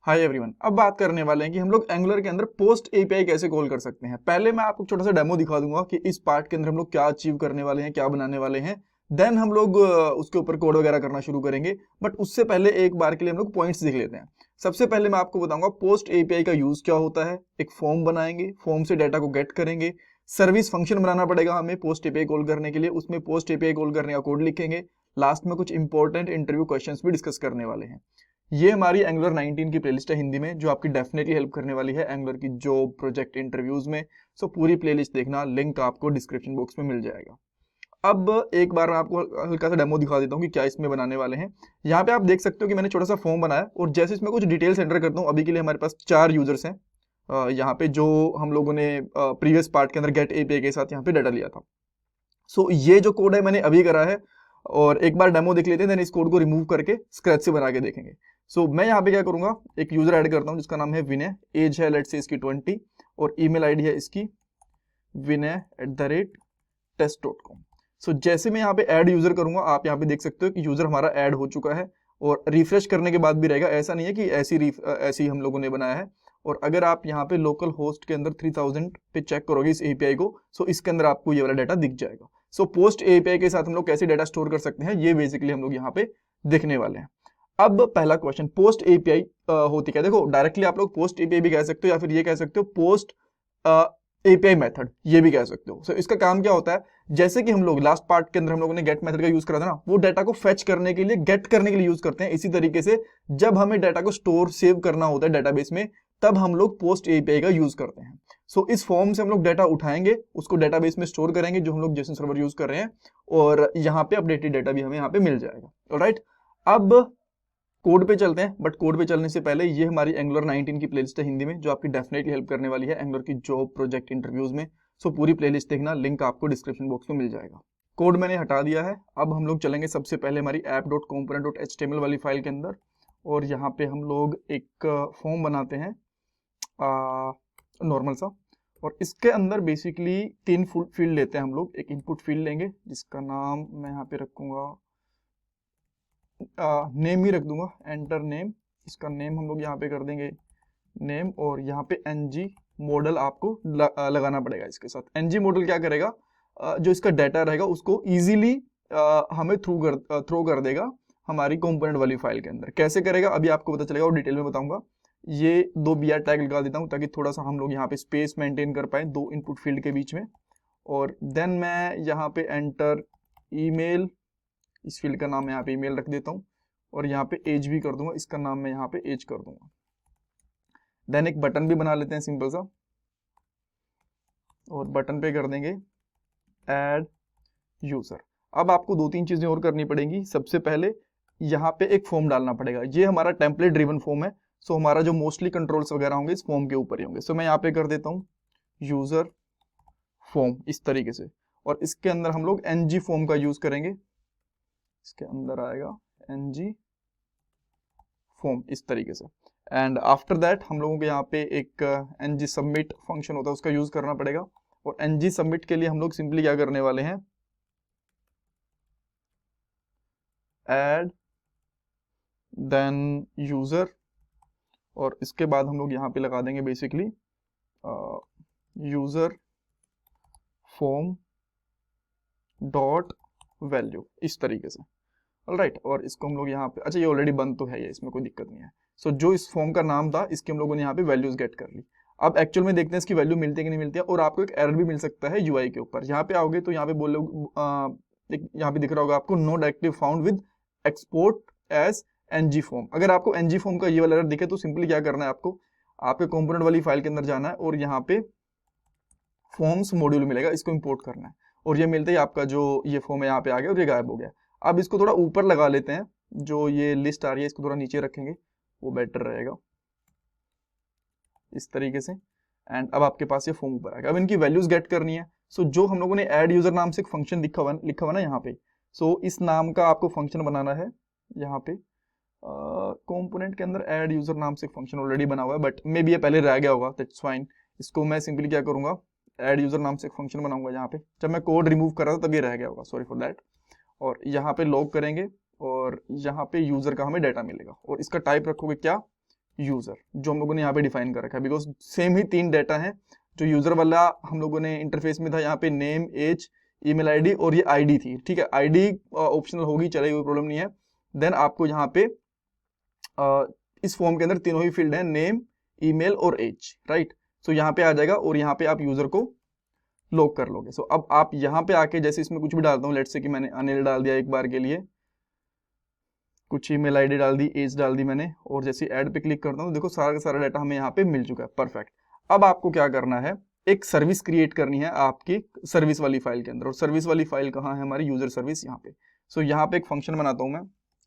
Hi everyone, अब बात करने वाले हैं कि हम लोग एंगुलर के अंदर पोस्ट एपीआई कैसे कॉल कर सकते हैं। पहले मैं आपको छोटा सा डेमो दिखा दूंगा कि इस पार्ट के अंदर हम लोग क्या अचीव करने वाले हैं, क्या बनाने वाले हैं। देन हम लोग उसके ऊपर कोड वगैरह करना शुरू करेंगे। बट उससे पहले एक बार के लिए हम लोग पॉइंट्स देख लेते हैं। सबसे पहले मैं आपको बताऊंगा पोस्ट एपीआई का यूज क्या होता है। एक फॉर्म बनाएंगे, फॉर्म से डाटा को गेट करेंगे। सर्विस फंक्शन बनाना पड़ेगा हमें पोस्ट एपीआई कॉल करने के लिए, उसमें पोस्ट एपीआई कॉल करने का कोड लिखेंगे। लास्ट में कुछ इंपॉर्टेंट इंटरव्यू क्वेश्चंस भी डिस्कस करने वाले हैं। ये हमारी एंगुलर 19 की प्लेलिस्ट है हिंदी में, जो आपकी डेफिनेटली हेल्प करने वाली है एंगुलर की जॉब प्रोजेक्ट इंटरव्यूज में। सो पूरी प्लेलिस्ट देखना, लिंक आपको डिस्क्रिप्शन बॉक्स में मिल जाएगा। अब एक बार मैं आपको हल्का सा डेमो दिखा देता हूँ कि क्या इसमें बनाने वाले हैं। यहाँ पे आप देख सकते हो कि मैंने छोटा सा फॉर्म बनाया और जैसे इसमें कुछ डिटेल्स एंटर करता हूँ। अभी के लिए हमारे पास 4 यूजर्स हैं यहाँ पे, जो हम लोगों ने प्रीवियस पार्ट के अंदर गेट एपीआई के साथ यहाँ पे डाटा लिया था। सो ये जो कोड है मैंने अभी करा है और एक बार डेमो देख लेते हैं, देन इस कोड को रिमूव करके स्क्रैच से बना के देखेंगे। सो मैं यहाँ पे क्या करूंगा, एक यूजर ऐड करता हूँ जिसका नाम है विनय। एज है लेट्स से इसकी 20 और ईमेल आईडी है इसकी vinay@test.com। सो जैसे मैं यहाँ पे ऐड यूजर करूंगा, आप यहाँ पे देख सकते हो कि यूजर हमारा ऐड हो चुका है और रिफ्रेश करने के बाद भी रहेगा। ऐसा नहीं है कि ऐसी हम लोगों ने बनाया है। और अगर आप यहाँ पे लोकल होस्ट के अंदर 3000 पे चेक करोगे इस एपीआई को, सो इसके अंदर आपको ये वाला डाटा दिख जाएगा। सो पोस्ट एपीआई के साथ हम लोग कैसे डाटा स्टोर कर सकते हैं, ये बेसिकली हम लोग यहाँ पे देखने वाले हैं। अब पहला क्वेश्चन, पोस्ट एपीआई होती क्या। देखो, डायरेक्टली आप लोग पोस्ट एपीआई भी कह सकते हो या फिर ये कह सकते हो पोस्ट एपीआई मेथड, ये भी कह सकते हो। सो इसका काम क्या होता है, जैसे कि हम लोग लास्ट पार्ट के अंदर हम लोगों ने गेट मेथड का यूज करा था ना, वो डाटा को फेच करने के लिए, गेट करने के लिए यूज करते हैं। इसी तरीके से जब हमें डाटा को स्टोर सेव करना होता है डेटाबेस में, तब हम लोग पोस्ट एपीआई का यूज करते हैं। सो इस फॉर्म से हम लोग डाटा उठाएंगे, उसको डेटाबेस में स्टोर करेंगे जो हम लोग जेसन सर्वर यूज कर रहे हैं, और यहाँ पे अपडेटेड डाटा भी हमें यहाँ पे मिल जाएगा। ऑलराइट, अब कोड पे चलते हैं। बट कोड पे चलने से पहले ये हमारी एंगुलर 19 की प्लेलिस्ट है हिंदी में, जो आपकी डेफिनेटली हेल्प करने वाली है एंगुलर की जॉब प्रोजेक्ट इंटरव्यूज में। सो पूरी प्लेलिस्ट देखना, लिंक आपको डिस्क्रिप्शन बॉक्स में मिल जाएगा। कोड मैंने हटा दिया है। अब हम लोग चलेंगे सबसे पहले हमारी app.component.html वाली फाइल के अंदर, और यहाँ पे हम लोग एक फॉर्म बनाते हैं नॉर्मल सा, और इसके अंदर बेसिकली 3 फील्ड लेते हैं हम लोग। एक इनपुट फील्ड लेंगे जिसका नाम मैं यहाँ पे रखूंगा, नेम ही रख दूंगा, एंटर नेम। इसका नेम हम लोग यहाँ पे कर देंगे नेम, और यहाँ पे एनजी मॉडल आपको लगाना पड़ेगा इसके साथ। एनजी मॉडल क्या करेगा, जो इसका डाटा रहेगा उसको इजीली हमें थ्रो कर देगा हमारी कंपोनेंट वाली फाइल के अंदर। कैसे करेगा अभी आपको पता चलेगा और डिटेल में बताऊंगा। ये 2 BR टैग लगा देता हूँ ताकि थोड़ा सा हम लोग यहाँ पे स्पेस मेंटेन कर पाए 2 इनपुट फील्ड के बीच में। और देन मैं यहाँ पे एंटर ईमेल, इस फील्ड का नाम मैं यहाँ पे ईमेल रख देता हूँ, और यहाँ पे एज भी कर दूंगा, इसका नाम मैं यहाँ पे एज कर दूंगा। देन एक बटन भी बना लेते हैं सिंपल सा, और बटन पे कर देंगे ऐड यूजर। अब आपको 2-3 चीजें और करनी पड़ेंगी। सबसे पहले यहाँ पे एक फॉर्म डालना पड़ेगा। ये हमारा टेम्पलेट ड्रिवन फॉर्म है, सो हमारा जो मोस्टली कंट्रोल्स वगैरह होंगे इस फॉर्म के ऊपर ही होंगे। सो मैं यहाँ पे कर देता हूँ यूजर फॉर्म इस तरीके से, और इसके अंदर हम लोग एनजी फॉर्म का यूज करेंगे। इसके अंदर आएगा एनजी फॉर्म इस तरीके से। एंड आफ्टर दैट हम लोगों को यहाँ पे एक एनजी सबमिट फंक्शन होता है, उसका यूज करना पड़ेगा। और एनजी सबमिट के लिए हम लोग सिंपली क्या करने वाले हैं, ऐड देन यूजर, और इसके बाद हम लोग यहाँ पे लगा देंगे basically user form dot value इस तरीके से। ऑलराइट, और इसको हम लोग यहाँ पे, अच्छा ये ऑलरेडी बंद तो है, ये इसमें कोई दिक्कत नहीं है। सो जो इस फॉर्म का नाम था इसके हम लोगों ने यहाँ पे वैल्यूज गेट कर ली। अब एक्चुअल में देखते हैं इसकी वैल्यू मिलती है कि नहीं मिलती है, और आपको एक एरर भी मिल सकता है यूआई के ऊपर। यहाँ पे आओगे तो यहाँ पे बोलो, यहाँ पे दिख रहा होगा आपको no directive found with export as ng form. अगर आपको एनजी फॉर्म का ये वाला एरर दिखे तो सिंपली क्या करना है, आपको आपके कंपोनेंट वाली फाइल के अंदर जाना है और यहाँ पे फॉर्म्स मॉड्यूल मिलेगा, इसको इंपोर्ट करना है, और ये मिलते ही आपका जो ये फॉर्म है यहाँ पे आ गया और ये गायब हो गया। अब इसको थोड़ा ऊपर लगा लेते हैं, जो ये लिस्ट आ रही है इसको थोड़ा नीचे रखेंगे, वो बेटर रहेगा इस तरीके से। एंड अब आपके पास ये फॉर्म ऊपर आएगा। अब इनकी वैल्यूज गेट करनी है। सो जो हम लोगों ने ऐड यूजर नाम से एक फंक्शन लिखा हुआ ना यहाँ पे, सो इस नाम का आपको फंक्शन बनाना है। यहाँ पे कंपोनेंट के अंदर ऐड यूजर नाम से एक फंक्शन ऑलरेडी बना हुआ है, बट मे बी ये पहले रह गया होगा, दैट्स फाइन। इसको मैं सिंपली क्या करूंगा, ऐड यूजर नाम से एक फंक्शन बनाऊंगा। यहाँ पे जब मैं कोड रिमूव कर रहा था तब ये रह गया होगा, सॉरी फॉर दैट। और यहाँ पे लॉग करेंगे और यहाँ पे यूजर का हमें डाटा मिलेगा, और इसका टाइप रखोगे क्या, यूजर, जो हम लोगों ने यहाँ पे डिफाइन कर रखा है, बिकॉज सेम ही 3 डाटा है। जो यूजर वाला हम लोगों ने इंटरफेस में था, यहाँ पे नेम, एज, ईमेल आईडी और ये आईडी थी, ठीक है। आईडी ऑप्शनल होगी, चलेगी, कोई प्रॉब्लम नहीं है। देन आपको यहाँ पे इस फॉर्म के अंदर तीनों ही फील्ड है, नेम, ईमेल और एज, राइट। सो यहाँ पे आ जाएगा और यहाँ पे आप यूजर को लॉक कर लोगे। सो अब आप यहाँ पे आके जैसे इसमें कुछ भी डालता हूँ, लेट्स से कि मैंने अनिल डाल दिया एक बार के लिए, कुछ ईमेल आईडी डाल दी, एज डाल दी मैंने, और जैसे ऐड पे क्लिक करता हूँ, देखो सारा का सारा डाटा हमें यहाँ पे मिल चुका है, परफेक्ट। अब आपको क्या करना है, एक सर्विस क्रिएट करनी है आपकी सर्विस वाली फाइल के अंदर, और सर्विस वाली फाइल कहाँ है, हमारी यूजर सर्विस यहाँ पे। सो यहाँ पे एक फंक्शन बनाता हूँ मैं,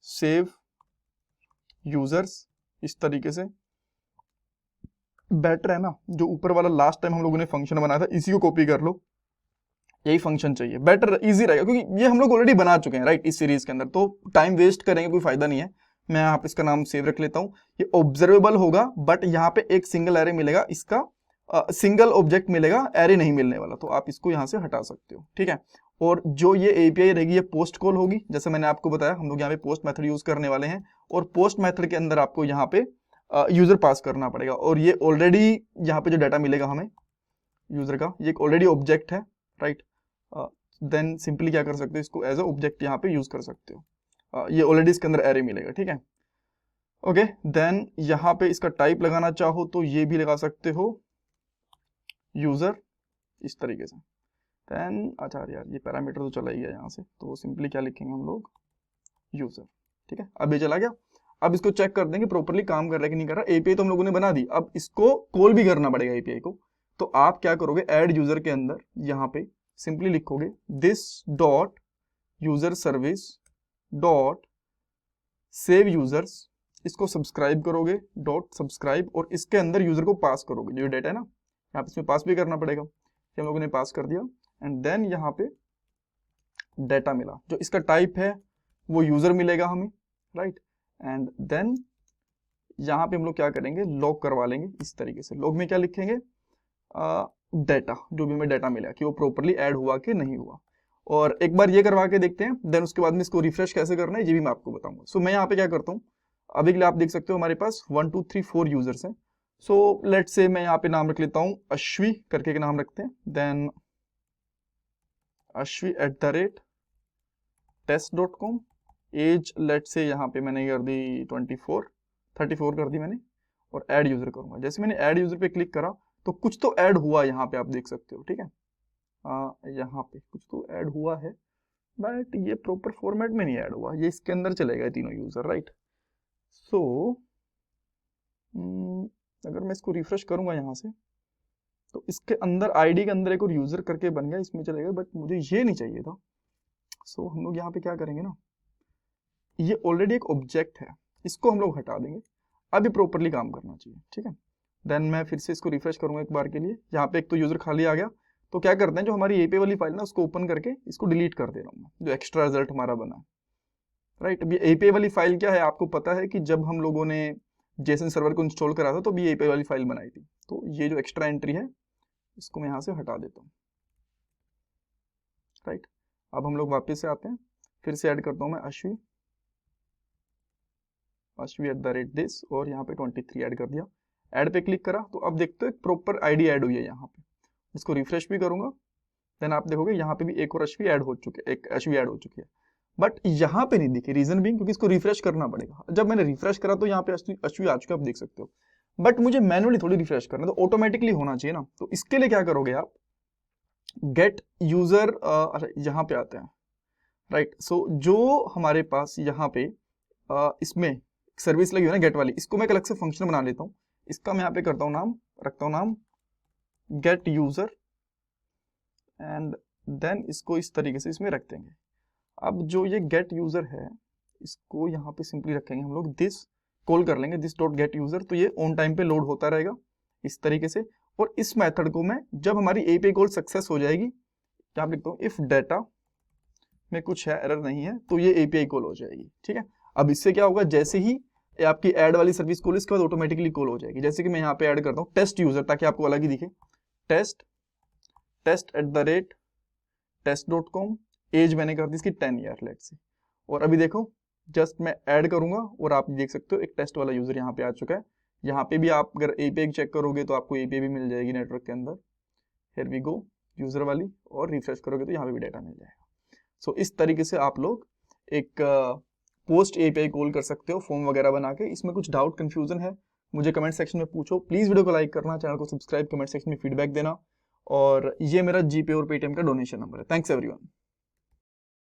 सेव यूजर्स, इस तरीके से बेटर है ना। जो ऊपर वाला लास्ट टाइम हम लोगों ने फंक्शन बनाया था, इसी को कॉपी कर लो, यही फंक्शन चाहिए, बेटर इजी रहेगा, क्योंकि ये हम लोग ऑलरेडी बना चुके हैं, राइट, इस सीरीज के अंदर, तो टाइम वेस्ट करेंगे, कोई फायदा नहीं है। मैं यहाँ पे इसका नाम सेव रख लेता हूँ। ये ऑब्जर्वेबल होगा, बट यहाँ पे एक सिंगल एरे मिलेगा, इसका सिंगल ऑब्जेक्ट मिलेगा, एरे नहीं मिलने वाला, तो आप इसको यहाँ से हटा सकते हो, ठीक है। और जो ये एपीआई रहेगी, ये पोस्ट कॉल होगी, जैसे मैंने आपको बताया, हम लोग यहाँ पे पोस्ट मेथड यूज करने वाले हैं, और पोस्ट मेथड के अंदर आपको यहाँ पे यूजर पास करना पड़ेगा, और ये ऑलरेडी यहाँ पे जो डाटा मिलेगा हमें यूजर का, ये ऑलरेडी ऑब्जेक्ट है, राइट। देन सिंपली क्या कर सकते हो, इसको एज अ ऑब्जेक्ट यहाँ पे यूज कर सकते हो, ये ऑलरेडी इसके अंदर एरे मिलेगा, ठीक है। ओके, देन यहाँ पे इसका टाइप लगाना चाहो तो ये भी लगा सकते हो, यूजर, इस तरीके से। देन अच्छा यार, ये पैरामीटर तो चला ही गया यहाँ से, तो सिंपली क्या लिखेंगे हम लोग, यूजर, ठीक है। अब ये चला गया। अब इसको चेक कर देंगे प्रॉपरली काम कर रहा है कि नहीं कर रहा। एपीआई तो हम लोगों ने बना दी, अब इसको कॉल भी करना पड़ेगा एपीआई को। तो आप क्या करोगे, ऐड यूजर के अंदर यहाँ पे सिंपली लिखोगे this dot user service dot save users, इसको सब्सक्राइब करोगे, डॉट सब्सक्राइब, और इसके अंदर यूजर को पास करोगे, जो डेटा है ना, यहाँ पे इसमें पास भी करना पड़ेगा, हम लोगों ने पास कर दिया। एंड देन यहाँ पे डेटा मिला, जो इसका टाइप है वो यूजर मिलेगा हमें, राइट। एंड देन यहाँ पे हम लोग क्या करेंगे, लॉग करवा लेंगे इस तरीके से। लॉग में क्या लिखेंगे, डेटा, जो भी हमें डेटा मिला कि वो प्रॉपरली ऐड हुआ कि नहीं हुआ। और एक बार ये करवा के देखते हैं, देन उसके बाद में इसको रिफ्रेश कैसे करना है ये भी मैं आपको बताऊंगा। सो मैं यहाँ पे क्या करता हूँ, अभी के लिए आप देख सकते हो हमारे पास 1 2 3 4 यूजर्स हैं। सो लेट्स से मैं यहाँ पे नाम रख लेता हूँ अश्वी करके के नाम रखते हैं, then ashwi@test.com, as let's say यहाँ पे मैंने कर दी 34 कर दी मैंने, और ऐड यूजर करूंगा। जैसे मैंने ऐड यूजर पे क्लिक करा तो कुछ तो ऐड हुआ यहाँ पे, आप देख सकते हो, ठीक है। यहाँ पे कुछ तो ऐड हुआ है, बट ये प्रॉपर फॉर्मेट में नहीं ऐड हुआ, ये इसके अंदर चलेगा तीनों यूजर, राइट। सो अगर मैं इसको रिफ्रेश करूंगा यहाँ से, तो इसके अंदर आईडी के अंदर एक और यूजर करके बन गया, इसमें चलेगा, बट मुझे ये नहीं चाहिए था। सो हम लोग यहाँ पे क्या करेंगे ना, ये ऑलरेडी एक ऑब्जेक्ट है, इसको हम लोग हटा देंगे, अभी प्रॉपरली काम करना चाहिए, ठीक है। देन मैं फिर से इसको रिफ्रेश करूंगा एक बार के लिए, यहाँ पे एक तो यूजर खाली आ गया। तो क्या करते हैं, जो हमारी एपीआई वाली फाइल ना, उसको ओपन करके इसको डिलीट कर दे रहा हूँ मैं, जो एक्स्ट्रा रिजल्ट हमारा बना है, राइट। अब ये एपीआई वाली फाइल क्या है, आपको पता है कि जब हम लोगों ने जेसन सर्वर को इंस्टॉल करा था तो भी एपीआई वाली फाइल बनाई थी। तो ये जो एक्स्ट्रा एंट्री है, इसको मैं यहाँ से हटा देता हूँ, राइट। अब हम लोग वापस से आते हैं, फिर से ऐड करता हूँ मैं ashwi@this, और यहाँ पे 23 ऐड कर दिया। ऐड पे क्लिक करा तो अब देखते हो एक प्रॉपर आईडी ऐड हुई है यहाँ पे। इसको रिफ्रेश भी करूंगा, देन आप देखोगे यहाँ पे भी एक और अश्वी ऐड हो चुके, एक अश्वी ऐड हो चुकी है, बट यहाँ पे नहीं दिखी। रीजन बीइंग क्योंकि इसको रिफ्रेश करना पड़ेगा। जब मैंने रिफ्रेश करा तो यहाँ पे अश्वी आ चुके, आप देख सकते हो, बट मुझे मैनुअली थोड़ी रिफ्रेश करना, तो ऑटोमेटिकली होना चाहिए ना। तो इसके लिए क्या करोगे आप, गेट यूजर, अच्छा यहाँ पे आते हैं, राइट। सो जो हमारे पास यहाँ पे इसमें सर्विस लगी हुई है ना, गेट वाली, इसको मैं एक अलग से फंक्शन बना लेता हूँ। इसका मैं यहाँ पे करता हूँ नाम, रखता हूँ नाम गेट यूजर, एंड देन इसको इस तरीके से इसमें रख देंगे। अब जो ये गेट यूजर है, इसको यहाँ पे सिंपली रखेंगे हम लोग, दिस कॉल कर लेंगे, दिस डॉट गेट यूजर, तो ये ऑन टाइम पे लोड होता रहेगा इस तरीके से। और इस मेथड को मैं, जब हमारी एपीआई कॉल सक्सेस हो जाएगी, क्या लिखता हूँ, इफ डाटा में कुछ है, एरर नहीं है, तो ये एपीआई कॉल हो जाएगी, ठीक है। अब इससे क्या होगा, जैसे ही आपकी ऐड वाली सर्विस कॉल, इसके बाद ऑटोमेटिकली कॉल हो जाएगी। जैसे कि मैं यहाँ पे ऐड करता हूँ टेस्ट यूजर, ताकि आपको अलग ही दिखे, test@test.com, एज मैंने कर दी इसकी 10 ईयर लेट्स से। और अभी देखो, जस्ट मैं ऐड करूंगा और आप देख सकते हो एक टेस्ट वाला यूजर यहाँ पे आ चुका है। यहाँ पे भी आप अगर एपीआई चेक करोगे तो आपको एपीआई भी मिल जाएगी नेटवर्क के अंदर। हियर वी गो, यूजर वाली, और रिफ्रेश करोगे तो यहाँ पे भी डाटा मिल जाएगा। सो इस तरीके से आप लोग एक पोस्ट एपीआई कॉल कर सकते हो फॉर्म वगैरह बना के। इसमें कुछ डाउट कंफ्यूजन है मुझे कमेंट सेक्शन में पूछो। प्लीज वीडियो को लाइक करना, चैनल को सब्सक्राइब, कमेंट सेक्शन में फीडबैक देना, और ये मेरा जीपे और पेटीएम का डोनेशन नंबर है। Thanks everyone.